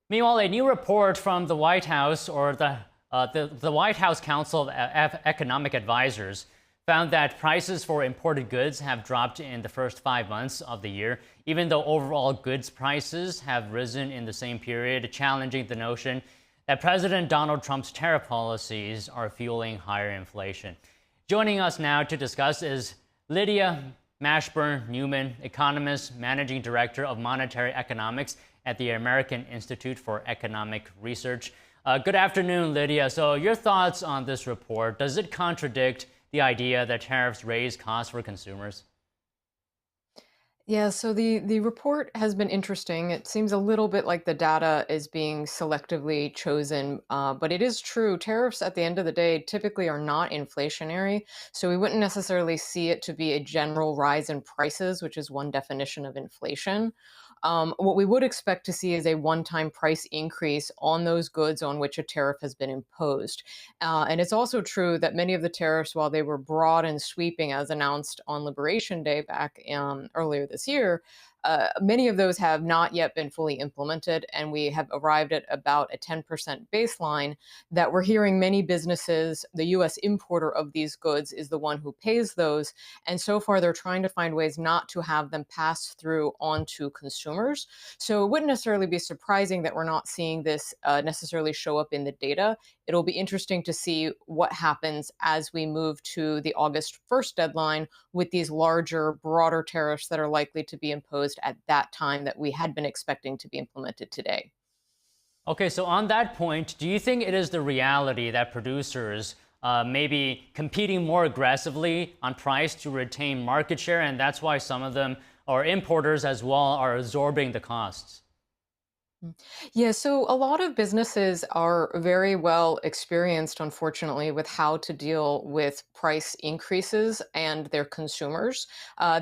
Meanwhile, a new report from the White House, or the White House Council of Economic Advisors, found that prices for imported goods have dropped in the first 5 months of the year, even though overall goods prices have risen in the same period, challenging the notion that President Donald Trump's tariff policies are fueling higher inflation. Joining us now to discuss is Lydia Mashburn Newman, economist, managing director of monetary economics at the American Institute for Economic Research. Good afternoon, Lydia. So your thoughts on this report? Does it contradict the idea that tariffs raise costs for consumers? Yeah, so the report has been interesting. It seems a little bit like the data is being selectively chosen, but it is true. Tariffs, at the end of the day, typically are not inflationary, so we wouldn't necessarily see it to be a general rise in prices, which is one definition of inflation. What we would expect to see is a one-time price increase on those goods on which a tariff has been imposed. And it's also true that many of the tariffs, while they were broad and sweeping as announced on Liberation Day back earlier this year, many of those have not yet been fully implemented, and we have arrived at about a 10% baseline that we're hearing many businesses, the US importer of these goods is the one who pays those. And so far, they're trying to find ways not to have them pass through onto consumers. So it wouldn't necessarily be surprising that we're not seeing this necessarily show up in the data. It'll be interesting to see what happens as we move to the August 1st deadline with these larger, broader tariffs that are likely to be imposed at that time that we had been expecting to be implemented today. Okay, so on that point, do you think it is the reality that producers may be competing more aggressively on price to retain market share, and that's why some of them, or importers as well, are absorbing the costs? Yeah, so a lot of businesses are very well experienced, unfortunately, with how to deal with price increases and their consumers.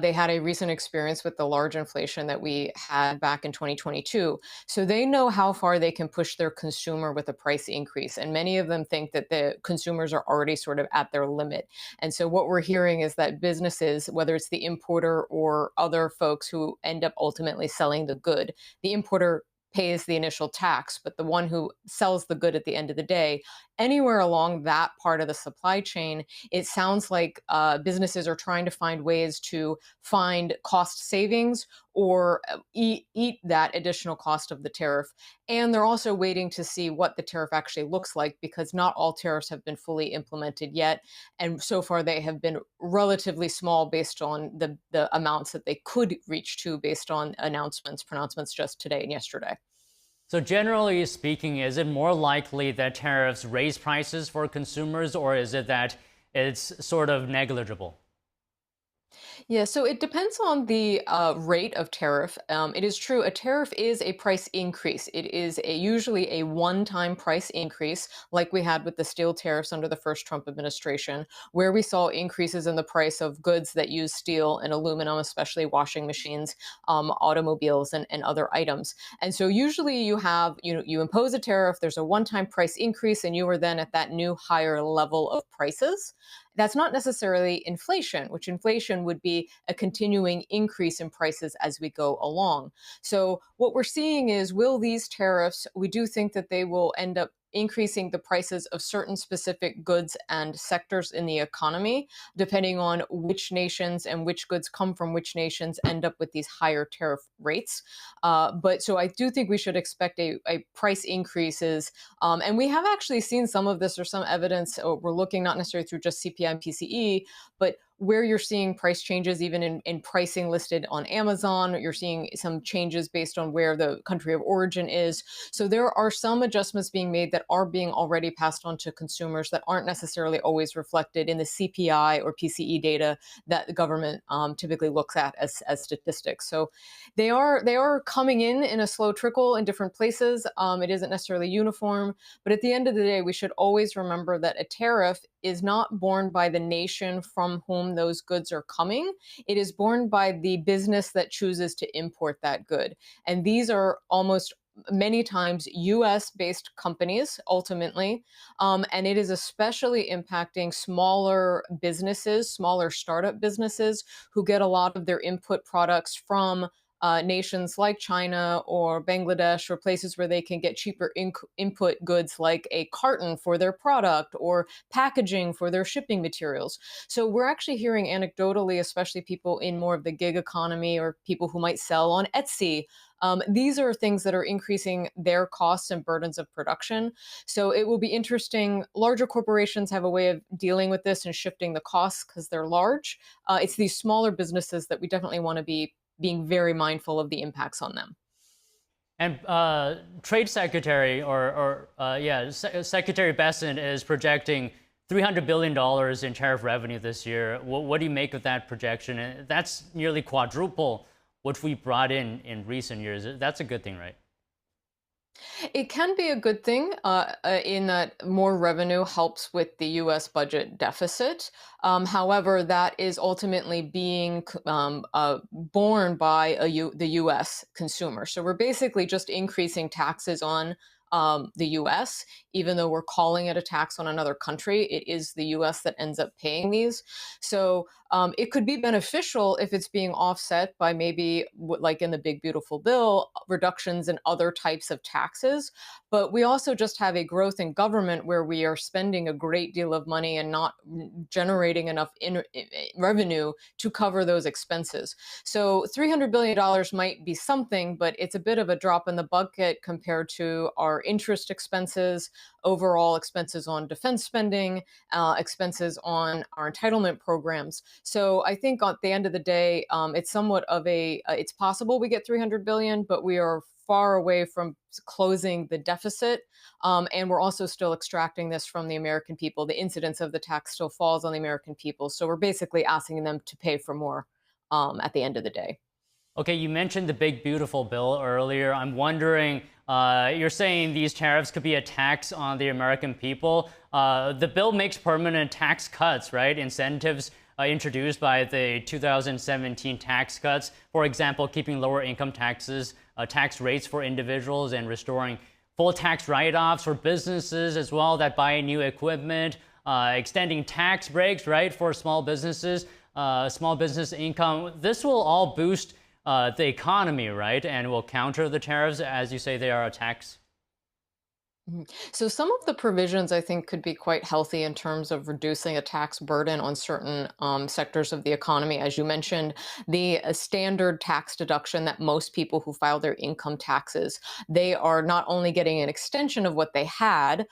They had a recent experience with the large inflation that we had back in 2022. So they know how far they can push their consumer with a price increase. And many of them think that the consumers are already sort of at their limit. And so what we're hearing is that businesses, whether it's the importer or other folks who end up ultimately selling the good, the importer pays the initial tax, but the one who sells the good at the end of the day, anywhere along that part of the supply chain, it sounds like businesses are trying to find ways to find cost savings or eat that additional cost of the tariff. And they're also waiting to see what the tariff actually looks like because not all tariffs have been fully implemented yet. And so far, they have been relatively small based on the amounts that they could reach to based on pronouncements just today and yesterday. So generally speaking, is it more likely that tariffs raise prices for consumers, or is it that it's sort of negligible? Yeah, so it depends on the rate of tariff. It is true, a tariff is a price increase. It is usually a one-time price increase, like we had with the steel tariffs under the first Trump administration, where we saw increases in the price of goods that use steel and aluminum, especially washing machines, automobiles, and other items. And so usually you impose a tariff, there's a one-time price increase, and you are then at that new higher level of prices. That's not necessarily inflation, which inflation would be a continuing increase in prices as we go along. So, what we're seeing is will these tariffs, we do think that they will end up increasing the prices of certain specific goods and sectors in the economy, depending on which nations and which goods come from which nations end up with these higher tariff rates. But so I do think we should expect a price increases and we have actually seen some of this or some evidence. We're looking not necessarily through just CPI and PCE, but where you're seeing price changes even in pricing listed on Amazon. You're seeing some changes based on where the country of origin is. So there are some adjustments being made that are being already passed on to consumers that aren't necessarily always reflected in the CPI or PCE data that the government typically looks at as statistics. So they are coming in a slow trickle in different places. It isn't necessarily uniform, but at the end of the day, we should always remember that a tariff is not borne by the nation from whom those goods are coming. It is borne by the business that chooses to import that good. And these are almost many times US based companies ultimately. And it is especially impacting smaller businesses, smaller startup businesses who get a lot of their input products from nations like China or Bangladesh or places where they can get cheaper input goods like a carton for their product or packaging for their shipping materials. So we're actually hearing anecdotally, especially people in more of the gig economy or people who might sell on Etsy. These are things that are increasing their costs and burdens of production. So it will be interesting. Larger corporations have a way of dealing with this and shifting the costs because they're large. It's these smaller businesses that we definitely want to be being very mindful of the impacts on them. And Trade Secretary, Secretary Besson is projecting $300 billion in tariff revenue this year. What do you make of that projection? And that's nearly quadruple what we brought in recent years. That's a good thing, right? It can be a good thing in that more revenue helps with the US budget deficit. However, that is ultimately being borne by the US consumer. So we're basically just increasing taxes on the US, even though we're calling it a tax on another country. It is the US that ends up paying these. So it could be beneficial if it's being offset by maybe, like in the Big Beautiful Bill, reductions in other types of taxes. But we also just have a growth in government where we are spending a great deal of money and not generating enough revenue to cover those expenses. So $300 billion might be something, but it's a bit of a drop in the bucket compared to our interest expenses, overall expenses on defense spending, expenses on our entitlement programs. So I think at the end of the day, it's somewhat of it's possible we get 300 billion, but we are far away from closing the deficit. And we're also still extracting this from the American people. The incidence of the tax still falls on the American people. So we're basically asking them to pay for more at the end of the day. Okay, you mentioned the Big Beautiful Bill earlier. I'm wondering, you're saying these tariffs could be a tax on the American people. The bill makes permanent tax cuts, right? Incentives introduced by the 2017 tax cuts. For example, keeping lower income taxes, tax rates for individuals, and restoring full tax write-offs for businesses as well that buy new equipment, extending tax breaks, right, for small businesses, small business income. This will all boost the economy, right, and will counter the tariffs, as you say they are a tax. So some of the provisions I think could be quite healthy in terms of reducing a tax burden on certain sectors of the economy. As you mentioned, the standard tax deduction that most people who file their income taxes, they are not only getting an extension of what they had,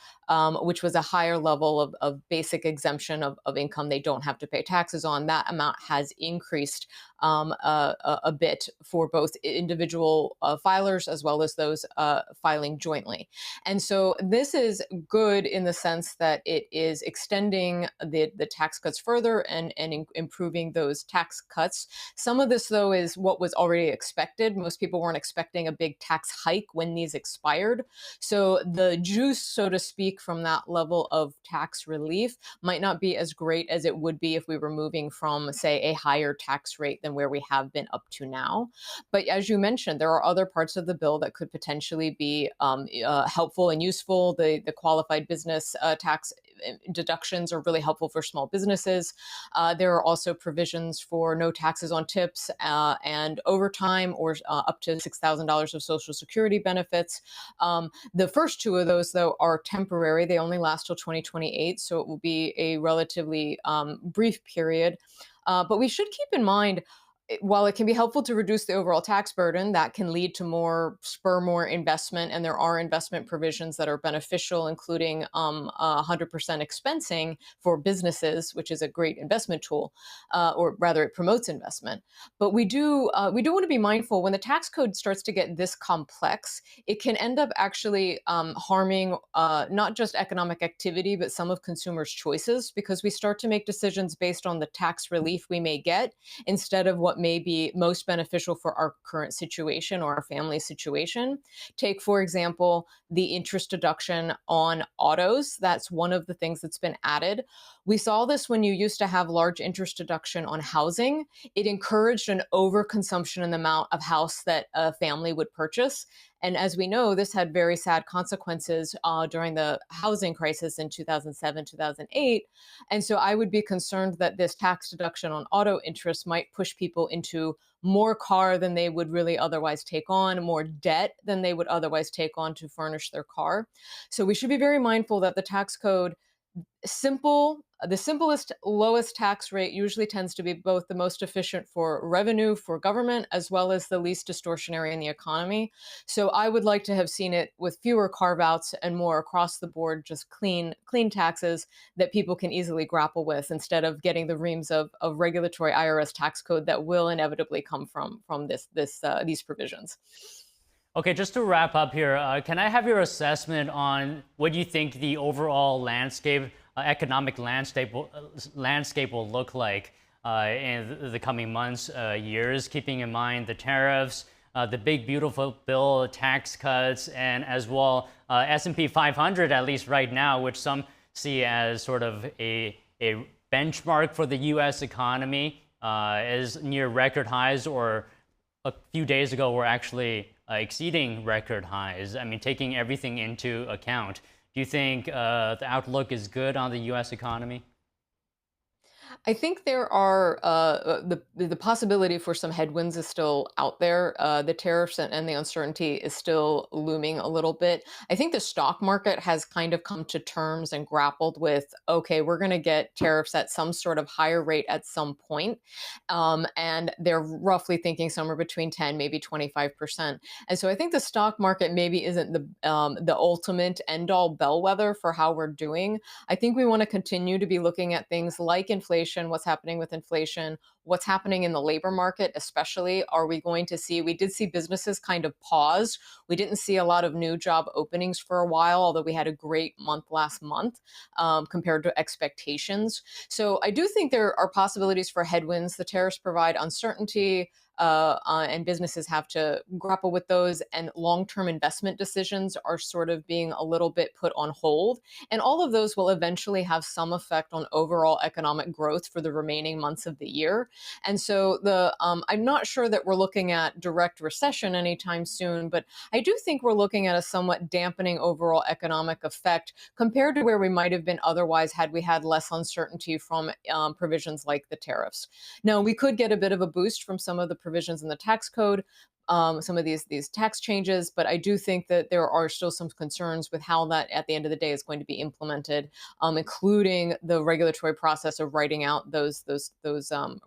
which was a higher level of basic exemption of income they don't have to pay taxes on. That amount has increased a bit for both individual filers as well as those filing jointly. And so this is good in the sense that it is extending the tax cuts further and improving those tax cuts. Some of this, though, is what was already expected. Most people weren't expecting a big tax hike when these expired. So the juice, so to speak, from that level of tax relief might not be as great as it would be if we were moving from, say, a higher tax rate than where we have been up to now. But as you mentioned, there are other parts of the bill that could potentially be helpful and useful. The qualified business tax deductions are really helpful for small businesses. There are also provisions for no taxes on tips and overtime, or up to $6,000 of Social Security benefits. The first two of those, though, are temporary. They only last till 2028, so it will be a relatively brief period. But we should keep in mind, while it can be helpful to reduce the overall tax burden, that can lead to spur more investment. And there are investment provisions that are beneficial, including 100% expensing for businesses, which is a great investment tool, or rather it promotes investment. But we do want to be mindful when the tax code starts to get this complex, it can end up actually harming not just economic activity, but some of consumers' choices, because we start to make decisions based on the tax relief we may get instead of what may be most beneficial for our current situation or our family situation. Take, for example, the interest deduction on autos. That's one of the things that's been added. We saw this when you used to have large interest deduction on housing. It encouraged an overconsumption in the amount of house that a family would purchase. And as we know, this had very sad consequences during the housing crisis in 2007, 2008. And so I would be concerned that this tax deduction on auto interest might push people into more car than they would really otherwise take on, more debt than they would otherwise take on to furnish their car. So we should be very mindful that the tax code the simplest, lowest tax rate usually tends to be both the most efficient for revenue for government as well as the least distortionary in the economy. So I would like to have seen it with fewer carve outs and more across the board, just clean taxes that people can easily grapple with instead of getting the reams of regulatory IRS tax code that will inevitably come from these provisions. Okay, just to wrap up here, can I have your assessment on what you think the overall economic landscape will look like in the coming months, years, keeping in mind the tariffs, the big beautiful bill, tax cuts, and as well S&P 500, at least right now, which some see as sort of a benchmark for the U.S. economy, is near record highs, or a few days ago we're actually exceeding record highs. I mean, taking everything into account, do you think the outlook is good on the U.S. economy? I think there are the possibility for some headwinds is still out there. The tariffs and the uncertainty is still looming a little bit. I think the stock market has kind of come to terms and grappled with, okay, we're going to get tariffs at some sort of higher rate at some point. And they're roughly thinking somewhere between 10, maybe 25%. And so I think the stock market maybe isn't the ultimate end all bellwether for how we're doing. I think we want to continue to be looking at things like inflation, what's happening with inflation, what's happening in the labor market, especially. Are we going to see, we did see businesses kind of pause. We didn't see a lot of new job openings for a while, although we had a great month last month compared to expectations. So I do think there are possibilities for headwinds. The tariffs provide uncertainty. And businesses have to grapple with those, and long-term investment decisions are sort of being a little bit put on hold. And all of those will eventually have some effect on overall economic growth for the remaining months of the year. And so I'm not sure that we're looking at direct recession anytime soon, but I do think we're looking at a somewhat dampening overall economic effect compared to where we might have been otherwise had we had less uncertainty from provisions like the tariffs. Now, we could get a bit of a boost from some of the provisions in the tax code, some of these tax changes, but I do think that there are still some concerns with how that at the end of the day is going to be implemented, including the regulatory process of writing out those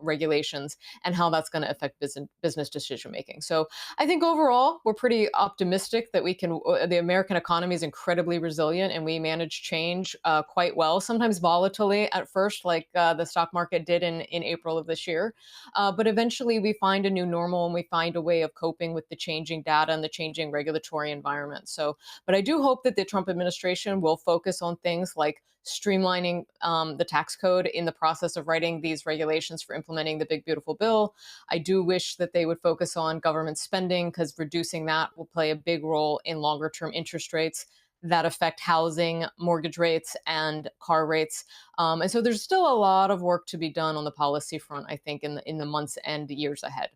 regulations and how that's going to affect business decision making. So I think overall we're pretty optimistic that we can. The American economy is incredibly resilient, and we manage change quite well. Sometimes volatilely at first, like the stock market did in April of this year, but eventually we find a new normal and we find a way of coping with the changing data and the changing regulatory environment. So, but I do hope that the Trump administration will focus on things like streamlining the tax code in the process of writing these regulations for implementing the big beautiful bill. I do wish that they would focus on government spending, because reducing that will play a big role in longer term interest rates that affect housing, mortgage rates, and car rates. And so there's still a lot of work to be done on the policy front, I think, in the months and years ahead.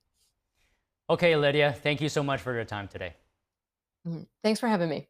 Okay, Lydia, thank you so much for your time today. Thanks for having me.